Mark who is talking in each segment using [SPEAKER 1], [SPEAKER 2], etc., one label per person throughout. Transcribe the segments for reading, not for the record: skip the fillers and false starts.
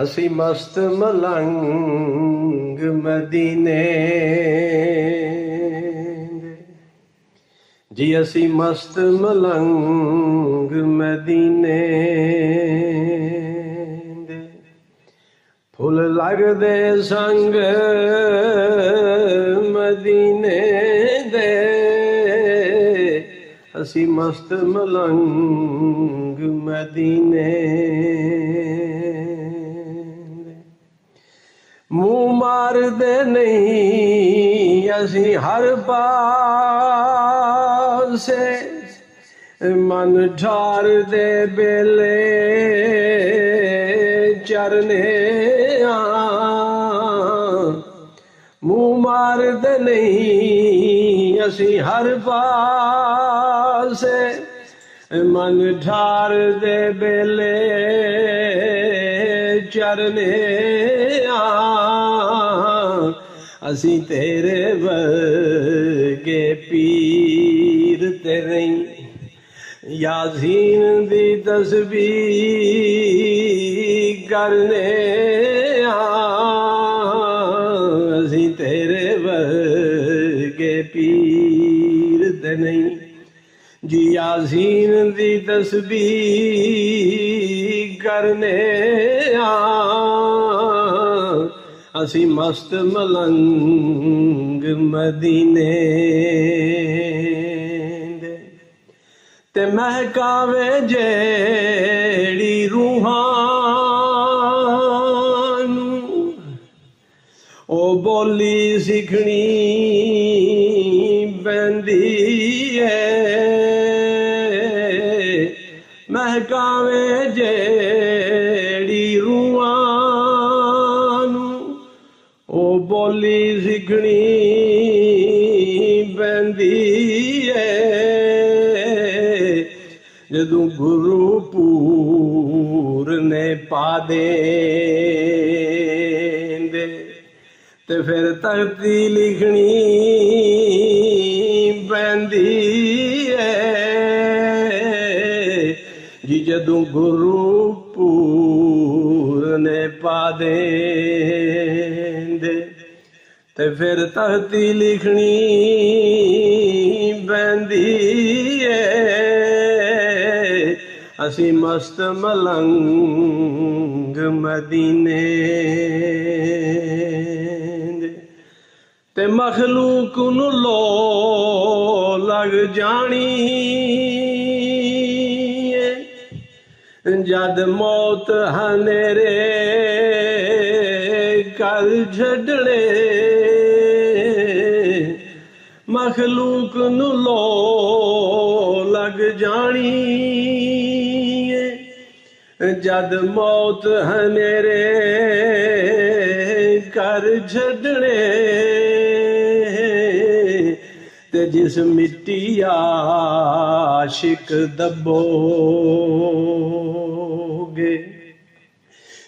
[SPEAKER 1] असी मस्त मलंग मदीने दे जी, असी मस्त मलंग मदीने दे फुल लगदे संग मदीने दे। असी मस्त मलंग मदीने मुँह मार दे नहीं असी हर पासे, मन ठार दे बेले चरने मुँह मार दे नहीं असी हर पासे, मन ठार दे बेले चरने असी तेरे वर्गे पीर ते नहीं, यासीन दी तस्बीह करने असी तेरे वर्गे पीर ते नहीं जी, यासीन दी तस्बीह करने असी मस्त मलंग मदीने दे ते महकावे जेड़ी रूहां नूं ओ बोली सिखनी पैंदी है। महकावे जेड़ी रूहां नूं ओ बोली सिखनी पैंदी है। जदों गुरु पूर ने पा देंदे ते फिर तख्ती लिखनी पैंदी है जी। जदों गुरु पूर ने पा देंदे ते फिर तख्ती लिखनी पैंदी है। असी मस्त मलंग मदीने दे ते मखलूक नू लो लग जानी जद मौत हनेरे कर छड़ने। मखलूक नू लो लग जानी जद मौत हनेरे कर छड़ने ते जिस मिट्टी आशिक दबोगे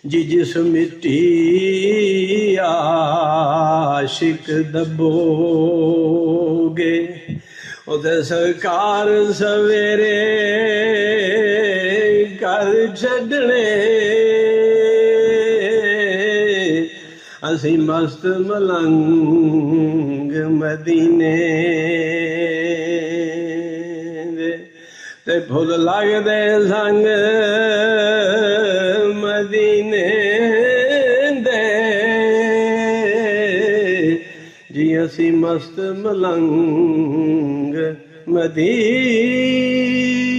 [SPEAKER 1] जी, जिस मिट्टी आशिक दबोगे उदे सरकार सवेरे कर छड़ने। असी मस्त मलंग मदीने दे ते फुल लगदे संग मदीने दे जी। असी मस्त मलंग मदीने